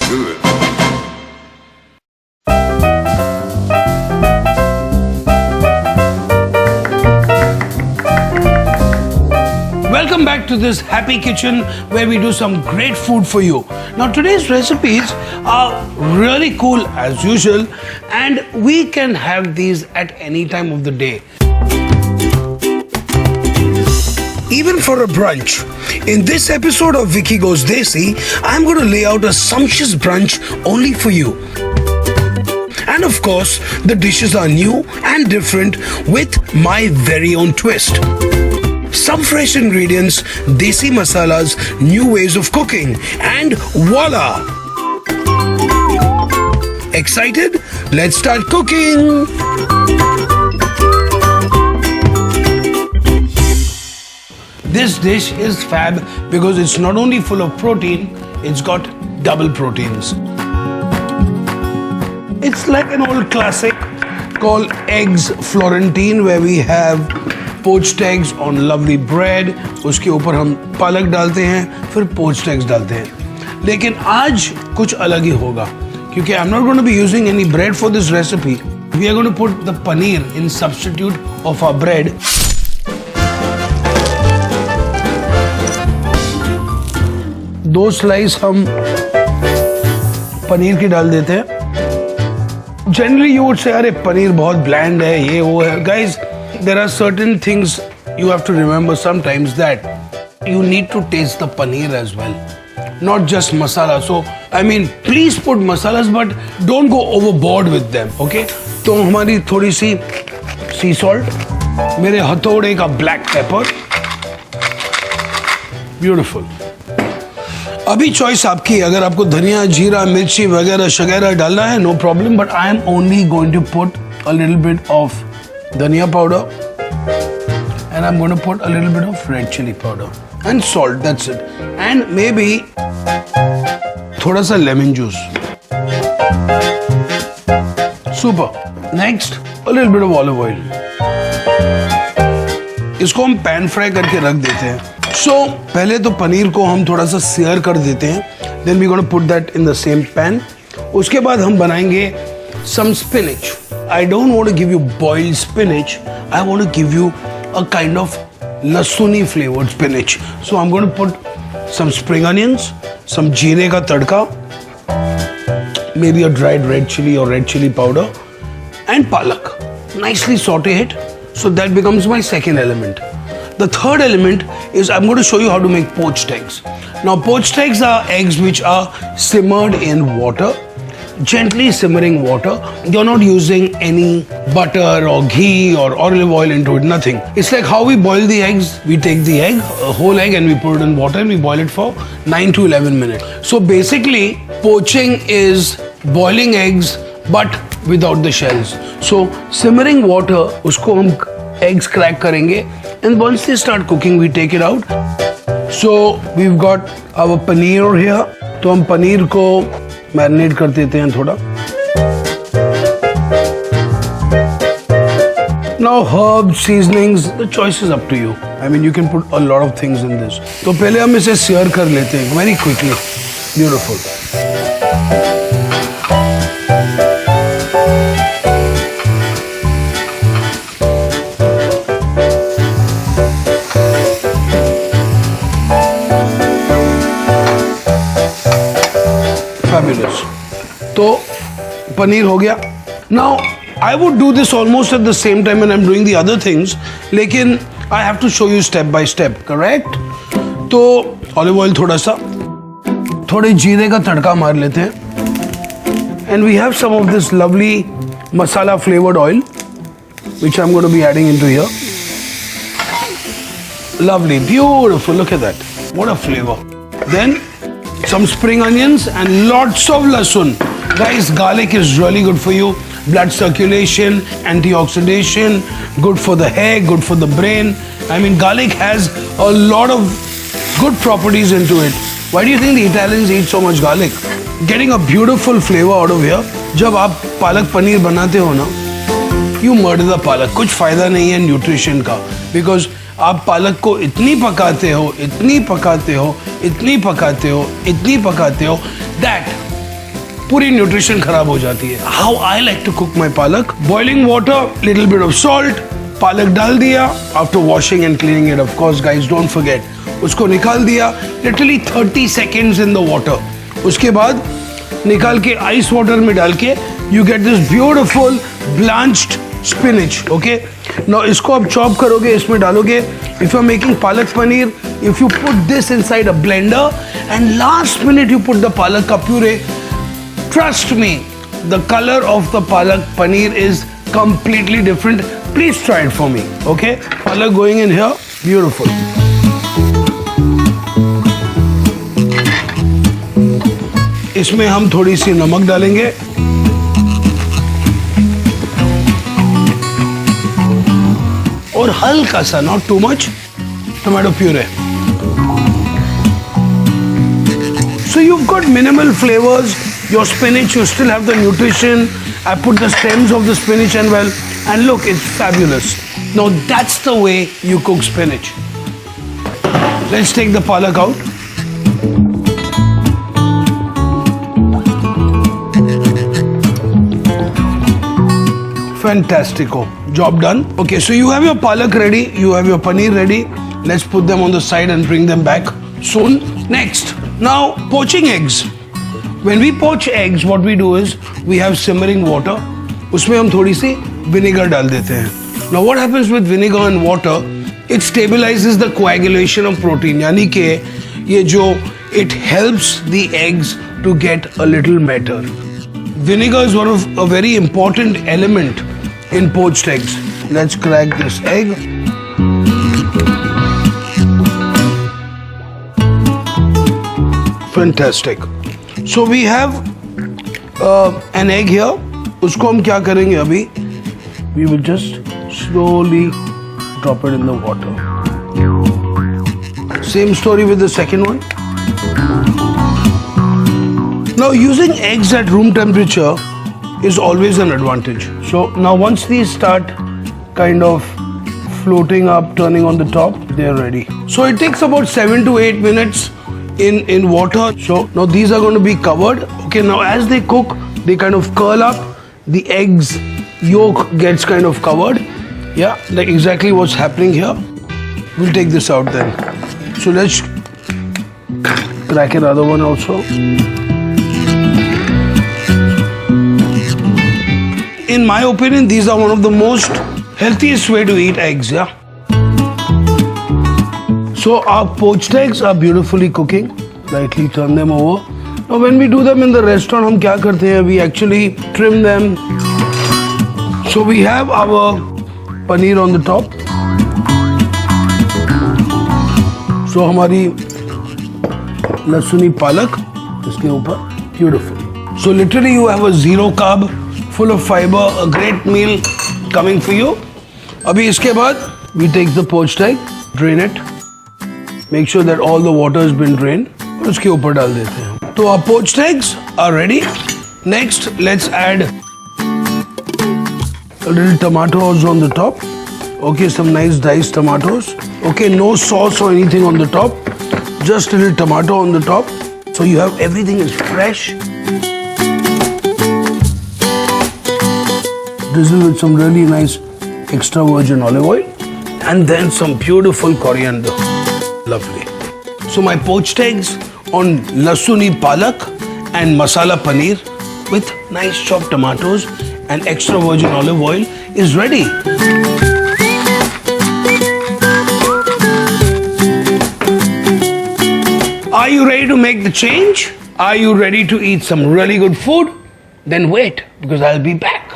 good. Welcome back to this happy kitchen where we do some great food for you. Now today's recipes are really cool as usual, and we can have these at any time of the day. Even for a brunch. In this episode of Vicky Goes Desi, I'm going to lay out a sumptuous brunch only for you. And of course, the dishes are new and different with my very own twist. Some fresh ingredients, desi masalas, new ways of cooking, and voila! Excited? Let's start cooking! This dish is fab because it's not only full of protein, it's got double proteins. It's like an old classic called Eggs Florentine, where we have poached eggs on lovely bread. उसके ऊपर हम पालक डालते हैं, फिर poached eggs डालते हैं. लेकिन आज कुछ अलग ही होगा, क्योंकि I'm not going to be using any bread for this recipe. We are going to put the paneer in substitute of our bread. दो स्लाइस हम पनीर की डाल देते हैं. जनरली यू वुड से अरे पनीर बहुत ब्लैंड है, ये वो है. Guys, there are certain things you have to remember sometimes, that you need to taste the paneer as well, not just masala. So I mean please put masalas but don't go overboard with them. Okay, तो हमारी थोड़ी सी salt, मेरे हथौड़े का black pepper. Beautiful. अभी choice आपकी है. अगर आपको धनिया, जीरा, मिर्ची वगैरह शगैरह डालना है, no problem, but I am only going to put a little bit of dhania powder and I am going to put a little bit of red chilli powder and salt. That's it. And maybe थोड़ा सा lemon juice. Super. Next a little bit of olive oil. इसको हम pan fry करके रख देते हैं. सो पहले तो पनीर को हम थोड़ा सा सियर कर देते हैं. Then we gonna put that in the same pan. उसके बाद हम बनाएंगे some spinach. I don't want to give you boiled spinach, I want to give you a kind of lahsuni flavoured spinach. So I am going to put some spring onions, some jeere का tadka, maybe a dried red chilli और red chilli powder, and palak. Nicely saute it, so that becomes my second element. The third element is I'm going to show you how to make poached eggs. Now, poached eggs are eggs which are simmered in water, gently simmering water. You're not using any butter or ghee or olive oil into it, nothing. It's like how we boil the eggs. We take the egg, a whole egg, and we put it in water and we boil it for 9 to 11 minutes. So basically, poaching is boiling eggs but without the shells. So simmering water, उसको हम eggs crack करेंगे, and once they start cooking, we take it out. So we've got our paneer here. तो हम पनीर को marinate कर देते हैं थोड़ा. Now herbs, seasonings, the choice is up to you. I mean, you can put a lot of things in this. तो पहले हम इसे sear कर लेते हैं very quickly. Beautiful. Fabulous. तो पनीर हो गया. Now I would do this almost at the same time when I'm doing the other things, लेकिन I have to show you step by step, correct? तो olive oil थोड़ा सा, थोड़े जीरे का तड़का मार लेते हैं, and we have some of this lovely masala flavored oil which I'm going to be adding into here. Lovely, beautiful. Look at that. What a flavor. Then some spring onions and lots of lasun. Guys, garlic is really good for you. Blood circulation, antioxidation, good for the hair, good for the brain. I mean, garlic has a lot of good properties into it. Why do you think the Italians eat so much garlic? Getting a beautiful flavor out of here. जब आप पालक पनीर बनाते हो ना, you murder the पालक. कुछ फायदा नहीं है न्यूट्रिशन का, because आप पालक को इतनी पकाते हो that पूरी न्यूट्रिशन खराब हो जाती है। How I like to cook my palak, boiling water, little bit of salt, palak डाल दिया after washing and cleaning it, of course guys don't forget, उसको निकाल दिया literally 30 seconds in the water. उसके बाद निकाल के आइस वाटर में डाल के you get this beautiful blanched spinach. Okay, now इसको आप चॉप करोगे, इसमें डालोगे। If you are making palak paneer, if you put this inside a blender and last minute you put the palak puree, trust me, the color of the palak paneer is completely different. Please try it for me. Okay, palak going in here, beautiful. इसमें हम थोड़ी सी नमक डालेंगे और हल्का सा, not too much, tomato puree. So you've got minimal flavors, your spinach, you still have the nutrition. I put the stems of the spinach and look, it's fabulous. Now that's the way you cook spinach. Let's take the palak out. Fantastico, job done. Okay, so you have your palak ready, you have your paneer ready. Let's put them on the side and bring them back soon. Next, now poaching eggs. When we poach eggs, what we do is we have simmering water. उसमें हम थोड़ी सी vinegar डाल देते हैं. Now what happens with vinegar and water? It stabilizes the coagulation of protein. यानी कि ये जो it helps the eggs to get a little better. Vinegar is one of a very important element in poached eggs. Let's crack this egg. Fantastic. So we have an egg here. उसको हम क्या करेंगे अभी? We will just slowly drop it in the water. Same story with the second one. Now using eggs at room temperature is always an advantage. So now once these start kind of floating up, turning on the top, they are ready. So it takes about 7 to 8 minutes in water. So now these are going to be covered. Okay, now as they cook, they kind of curl up. The eggs yolk gets kind of covered. Yeah, like exactly what's happening here. We'll take this out then. So let's crack another one also. In my opinion, these are one of the most healthiest way to eat eggs, yeah. So our poached eggs are beautifully cooking. Lightly turn them over. Now when we do them in the restaurant, हम क्या करते हैं? We actually trim them. So we have our paneer on the top. So हमारी लहसुनी पालक इसके ऊपर, beautiful. So literally you have a zero carb, full of fiber, a great meal coming for you. अभी इसके बाद we take the poached egg, drain it, make sure that all the water has been drained, और उसके ऊपर डाल देते हैं. तो our poached eggs are ready. Next, let's add a little tomatoes on the top. Okay, some nice diced tomatoes. Okay, no sauce or anything on the top, just a little tomato on the top. So you have everything is fresh. Drizzle with some really nice extra virgin olive oil and then some beautiful coriander. Lovely. So my poached eggs on lasuni palak and masala paneer with nice chopped tomatoes and extra virgin olive oil is ready. Are you ready to make the change? Are you ready to eat some really good food? Then wait, because I'll be back.